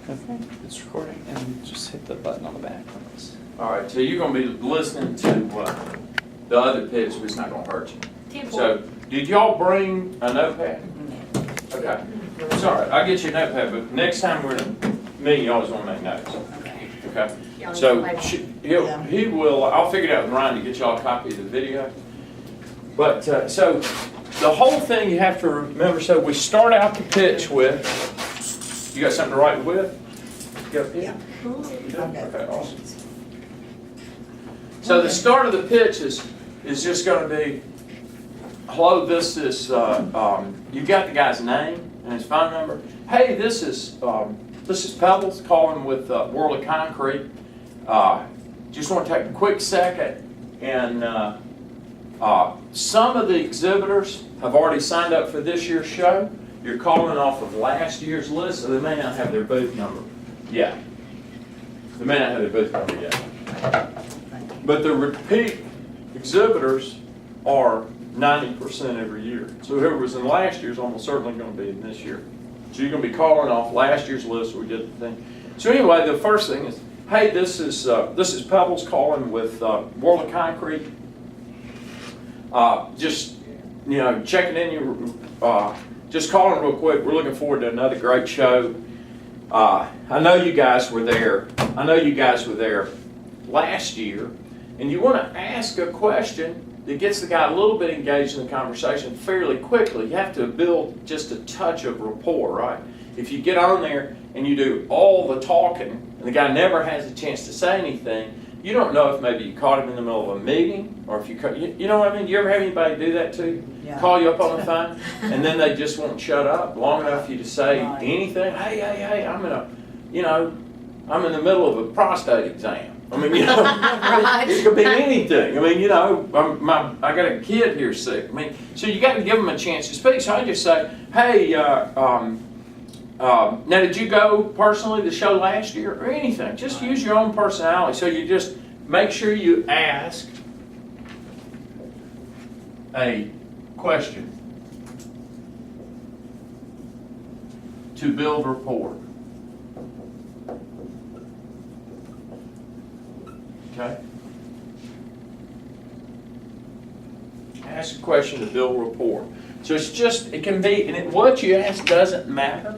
Okay, it's recording, and just hit the button on the back on this. All right, so you're gonna be listening to the other pitch, but it's not gonna hurt you. So, did y'all bring a notepad? Okay, it's all right, I'll get you a notepad, but next time we're in a meeting, you always wanna make notes. Okay? So, he will, I'll figure it out with Ryan to get y'all a copy of the video. But, so, the whole thing you have to remember, so we start out the pitch with, you got something to write with? You got a pen? You do? Okay, awesome. So the start of the pitch is just going to be, hello, this is, you got the guy's name and his phone number. Hey, this is Pebbles calling with World of Concrete. Just want to take a quick second, and some of the exhibitors have already signed up for this year's show. You're calling off of last year's list, so they may not have their booth number yet. They may not have their booth number yet. But the repeat exhibitors are 90% every year. So whoever was in last year is almost certainly going to be in this year. So you're going to be calling off last year's list where we did the thing. So anyway, the first thing is, hey, this is Pebbles calling with World of Concrete. Just, you know, checking in your, just calling real quick. We're looking forward to another great show. I know you guys were there. I know you guys were there last year, and you want to ask a question that gets the guy a little bit engaged in the conversation fairly quickly. You have to build just a touch of rapport, right? If you get on there and you do all the talking, and the guy never has a chance to say anything, you don't know if maybe you caught him in the middle of a meeting, or if you know what I mean? You ever have anybody do that to you? Yeah. Call you up on the phone, and then they just won't shut up long enough for you to say anything. Hey, I'm in the middle of a prostate exam. I mean, you know, Right. it could be anything. I mean, you know, I got a kid here sick. I mean, so you got to give them a chance to speak. So I just say, hey, now did you go personally to the show last year or anything? Just use your own personality. So you just make sure you ask a question to build rapport. Okay? Ask a question to build rapport. So it's just, it can be, and what you ask doesn't matter,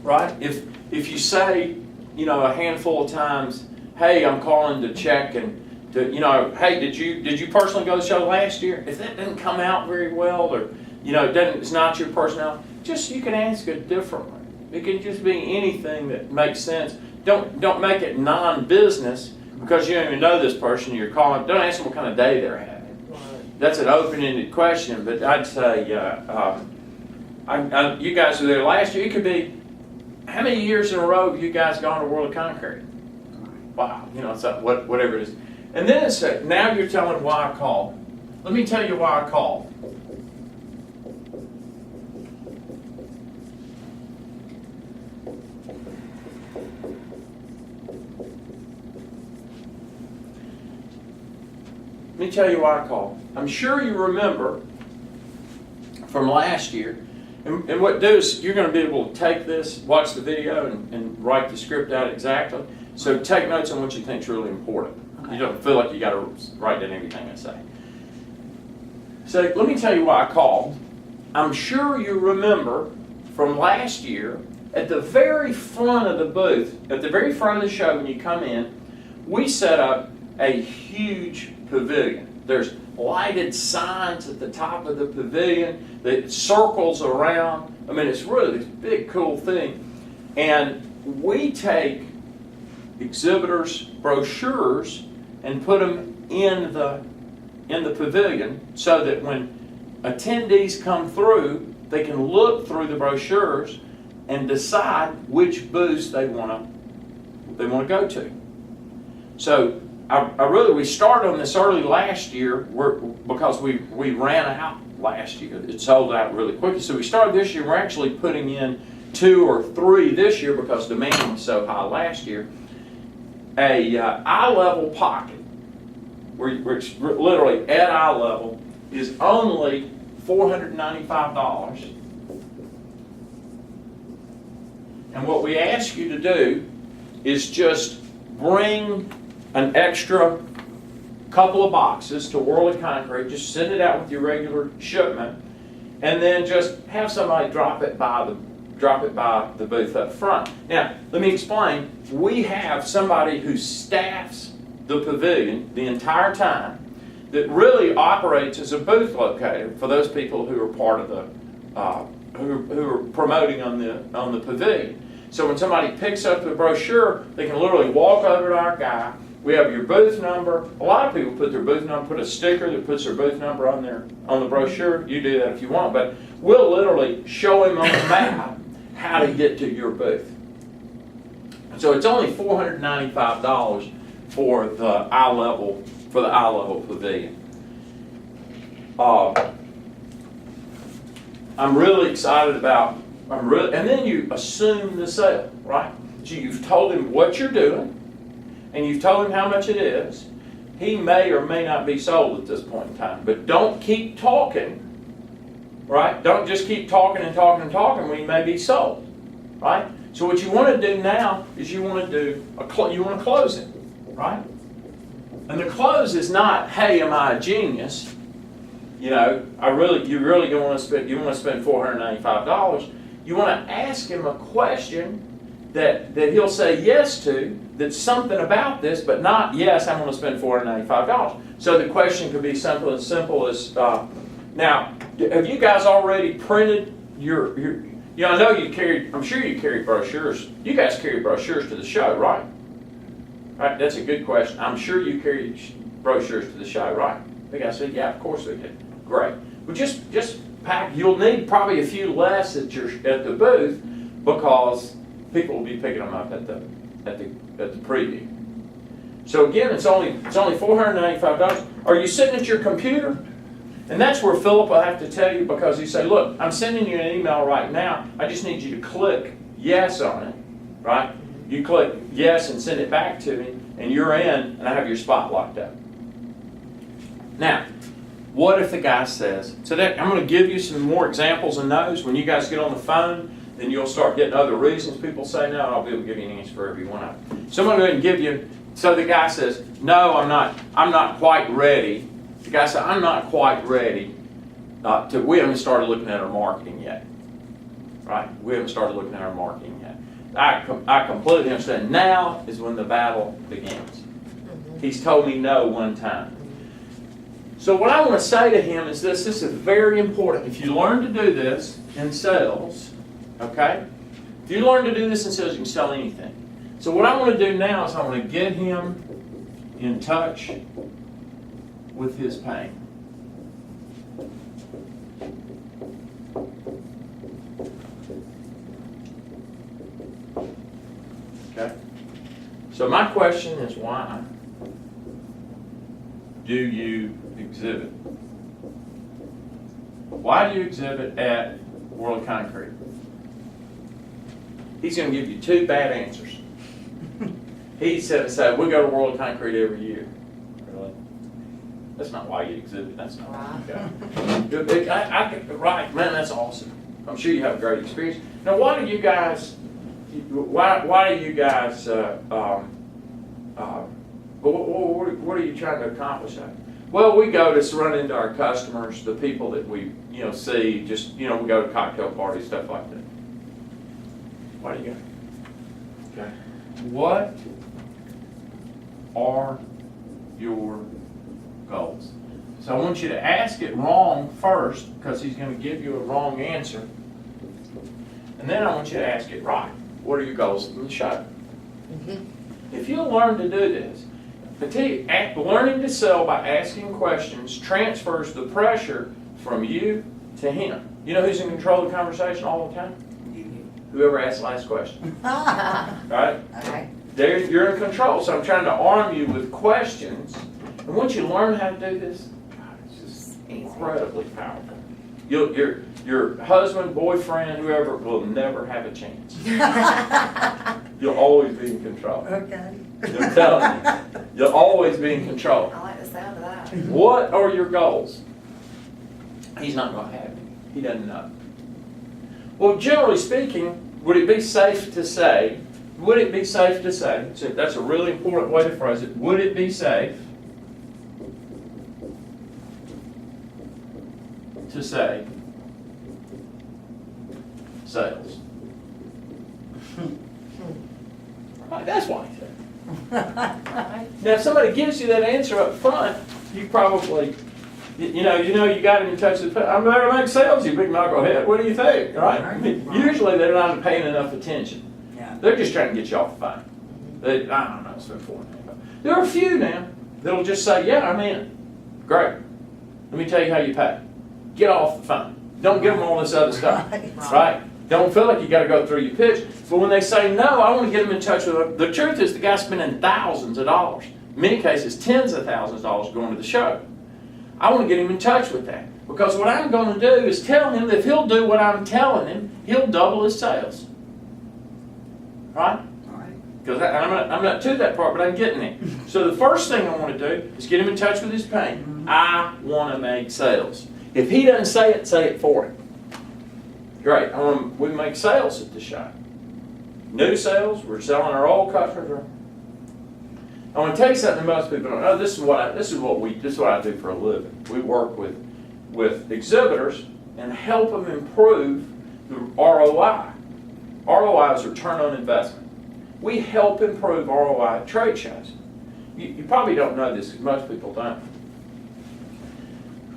right? If you say, you know, a handful of times, hey, I'm calling to check and to, you know, hey, did you personally go to the show last year? If that doesn't come out very well, or, you know, it's not your personality, just, you can ask it differently. It can just be anything that makes sense. Don't make it non-business, because you don't even know this person you're calling. Don't ask them what kind of day they're having. That's an open-ended question, but I'd say, you guys were there last year. It could be, how many years in a row have you guys gone to World of Concrete? Wow, you know, it's whatever it is. And then it's, now you're telling why I called. Let me tell you why I called. Let me tell you why I called. I'm sure you remember from last year, and what do is you're going to be able to take this, watch the video, and write the script out exactly. So take notes on what you think is really important. Okay. You don't feel like you got to write down everything I say. So let me tell you why I called. I'm sure you remember from last year, at the very front of the booth, at the very front of the show when you come in, we set up a huge pavilion. There's lighted signs at the top of the pavilion that circles around. I mean, it's really this big, cool thing. And we take exhibitors' brochures and put them in the pavilion so that when attendees come through, they can look through the brochures and decide which booths they want to go to. So we started on this early last year because we ran out last year. It sold out really quickly. So we started this year. We're actually putting in 2 or 3 this year because demand was so high last year. A eye level pocket, where it's literally at eye level, is only $495. And what we ask you to do is just bring an extra couple of boxes to World of Concrete. Just send it out with your regular shipment, and then just have somebody drop it by the booth up front. Now, let me explain. We have somebody who staffs the pavilion the entire time that really operates as a booth locator for those people who are part of the who are promoting on the pavilion. So when somebody picks up the brochure, they can literally walk over to our guy. We have your booth number. A lot of people put their booth number, put a sticker that puts their booth number on the brochure. You do that if you want, but we'll literally show him on the map how to get to your booth. So it's only $495 for the eye level pavilion. I'm really excited about. And then you assume the sale, right? So you've told him what you're doing, and you've told him how much it is. He may or may not be sold at this point in time, but don't keep talking, right? Don't just keep talking and talking and talking when he may be sold, right? So what you want to do now is you want to close it, right? And the close is not, hey, am I a genius? You know, you really don't want to spend. You want to spend $495. You want to ask him a question that he'll say yes to. That's something about this, but not yes. I'm going to spend $495. So the question could be simple as now. Have you guys already printed your? You know, I know you carried. I'm sure you carry brochures. You guys carry brochures to the show, right? Right. That's a good question. I'm sure you carry brochures to the show, right? The guy said, "Yeah, of course we did." Great. Well, just pack. You'll need probably a few less at the booth because people will be picking them up at the preview. So again, it's only $495. Are you sitting at your computer? And that's where Philip will have to tell you, because he say, "Look, I'm sending you an email right now. I just need you to click yes on it, right? You click yes and send it back to me, and you're in, and I have your spot locked up." Now, what if the guy says, so that I'm going to give you some more examples of those. When you guys get on the phone, then you'll start getting other reasons people say no, and I'll be able to give you an answer for every one of them. So I'm going to go ahead and give you, so the guy says, "No, I'm not quite ready." The guy said, "I'm not quite ready we haven't started looking at our marketing yet." Right? We haven't started looking at our marketing yet. I completely understand. Now is when the battle begins. He's told me no one time. So what I want to say to him is this is very important. If you learn to do this in sales, okay? If you learn to do this in sales, you can sell anything. So what I want to do now is I want to get him in touch with his pain. Okay? So my question is, why do you exhibit? Why do you exhibit at World of Concrete? He's going to give you two bad answers. He said, "We go to World of Concrete every year." Really? That's not why you exhibit. That's not okay. Right, man, that's awesome. I'm sure you have a great experience. Now, why do you guys? Why do you guys? What are you trying to accomplish? Well, we go to run into our customers, the people that we see. Just we go to cocktail parties, stuff like that. Why do you go? Okay. What are your goals? So I want you to ask it wrong first, because he's going to give you a wrong answer. And then I want you to ask it right. What are your goals in the show? If you learn to do this, I tell you, learning to sell by asking questions transfers the pressure from you to him. You know who's in control of the conversation all the time? Whoever asks the last question. Right? Okay. You're in control. So I'm trying to arm you with questions. And once you learn how to do this, God, it's just incredibly powerful. Your husband, boyfriend, whoever will never have a chance. You'll always be in control. Okay. I'm telling you. You'll always be in control. I like the sound of that. What are your goals? He's not going to have any. He doesn't know. Well, generally speaking, would it be safe to say, so that's a really important way to phrase it, would it be safe to say sales? Right, that's why he said. Now, if somebody gives you that answer up front, you probably, you got him in touch with, I'm there to make sales, you big knucklehead. What do you think? Right? I mean, usually they're not paying enough attention. Yeah. They're just trying to get you off the phone. I don't know, spend $4.5. There are a few now that'll just say, yeah, I'm in. Great. Let me tell you how you pay. Get off the phone. Don't give them all this other stuff. Right? Don't feel like you got to go through your pitch. But when they say no, I want to get them in touch with them. The truth is the guy's spending thousands of dollars, in many cases tens of thousands of dollars going to the show. I want to get him in touch with that. Because what I'm going to do is tell him that if he'll do what I'm telling him, he'll double his sales. Right? Because I'm not to that part, but I'm getting it. So the first thing I want to do is get him in touch with his pain. I want to make sales. If he doesn't say it for him. Great. We make sales at the shop. New sales. We're selling our old customers. I want to tell you something most people don't know. This is what I do for a living. We work with exhibitors and help them improve the ROI. ROI is return on investment. We help improve ROI at trade shows. You probably don't know this because most people don't.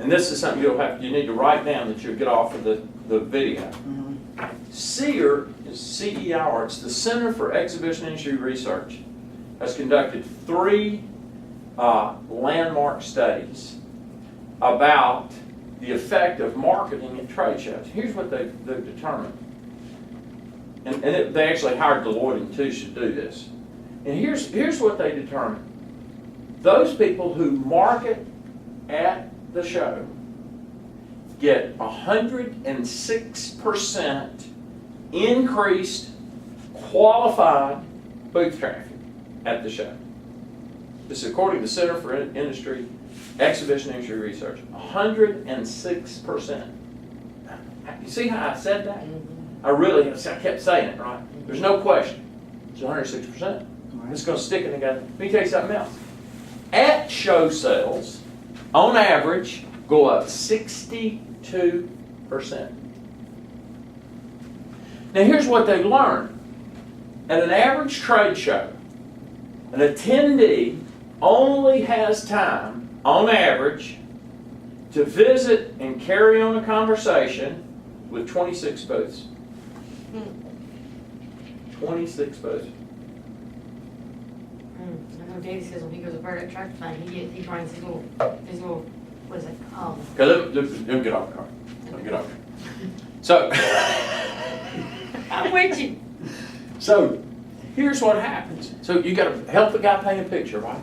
And this is something you need to write down that you'll get off of the video. CEIR is CEIR, it's the Center for Exhibition Industry Research, has conducted 3 landmark studies about the effect of marketing at trade shows. Here's what they've determined. And they actually hired Deloitte and Touche to do this. And here's what they determined. Those people who market at the show get 106% increased qualified booth traffic at the show. This is according to the Center for Exhibition Industry Research. 106%. You see how I said that? I kept saying it, right? There's no question. It's 106%. It's going to stick in the guy. Let me tell you something else. At show sales, on average, go up 62%. Now here's what they learned. At an average trade show, an attendee only has time, on average, to visit and carry on a conversation with 26 booths. 26 booths. I know Davey says when he goes to Burdick Tractor Time, he brings his little, what is it? Okay, let me get off the car. Let me get off the car. So, I'm with you. so here's what happens. So you got to help the guy paint a picture, right?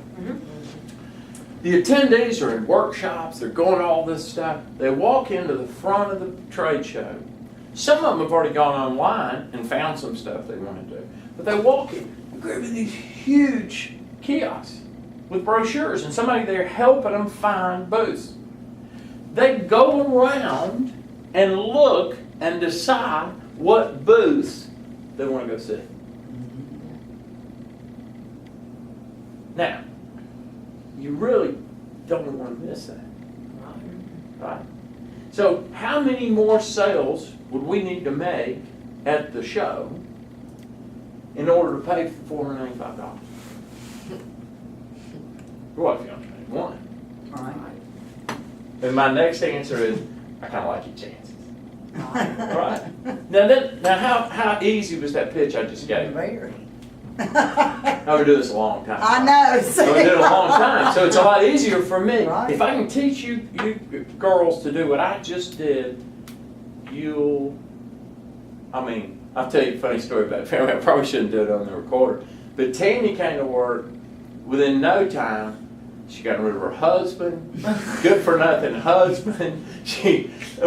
The attendees are in workshops, they're going to all this stuff. They walk into the front of the trade show. Some of them have already gone online and found some stuff they want to do. But they walk in, grabbing these huge kiosks with brochures and somebody there helping them find booths. They go around and look and decide what booths they want to go see. Now, you really don't want to miss that, right? So how many more sales would we need to make at the show in order to pay for $495? What if you only made one? All right. And my next answer is, I kind of like your chances. All right. Now how easy was that pitch I just gave? Very. I've been doing this a long time. I know. I've been doing it a long time, so it's a lot easier for me. Right. If I can teach you girls to do what I just did, I'll tell you a funny story about family. I probably shouldn't do it on the recorder. But Tammy came to work within no time. She got rid of her husband, good for nothing husband. It's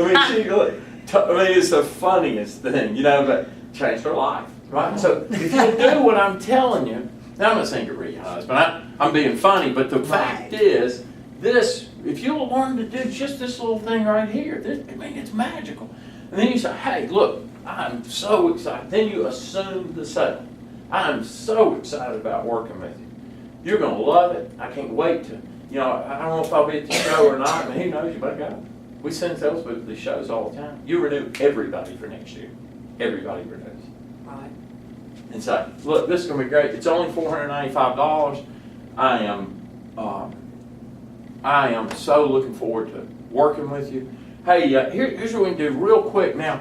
the funniest thing, but changed her life, right? So if you do what I'm telling you, now I'm not saying get rid of your husband. I'm being funny, but the fact is, if you'll learn to do just this little thing right here, it's magical. And then you say, hey, look, I'm so excited. Then you assume the sale. I'm so excited about working with you. You're gonna love it. I can't wait to, you know, I don't know if I'll be at the show or not, but who knows, you might go. We send salespeople to these shows all the time. You renew everybody for next year. Everybody renews. Right. And say, look, this is gonna be great. It's only $495. I am so looking forward to working with you. Hey, here's what we can do real quick now.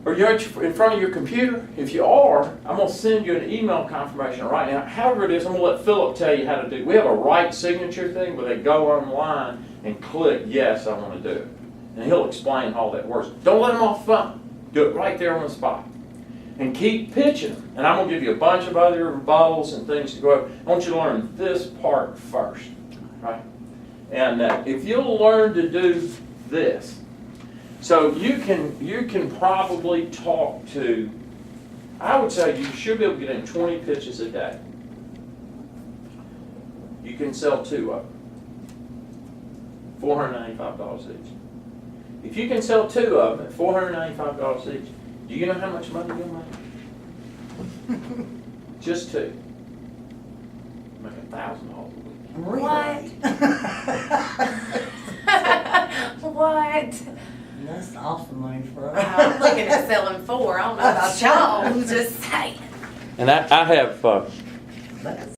Are you in front of your computer? If you are, I'm going to send you an email confirmation right now. However it is, I'm going to let Philip tell you how to do it. We have a right signature thing where they go online and click, yes, I want to do it. And he'll explain how that works. Don't let him off the phone. Do it right there on the spot. And keep pitching them. And I'm going to give you a bunch of other rebuttals and things to go over. I want you to learn this part first. Right? And if you'll learn to do this, so you can probably talk to, I would say you should be able to get in 20 pitches a day. You can sell 2 of them. $495 each. If you can sell 2 of them at $495 each, do you know how much money you'll make? Just 2. Make $1,000 a week. What? That's awesome money for I'm looking at selling 4. I don't know about y'all. I'm just saying. And I have That's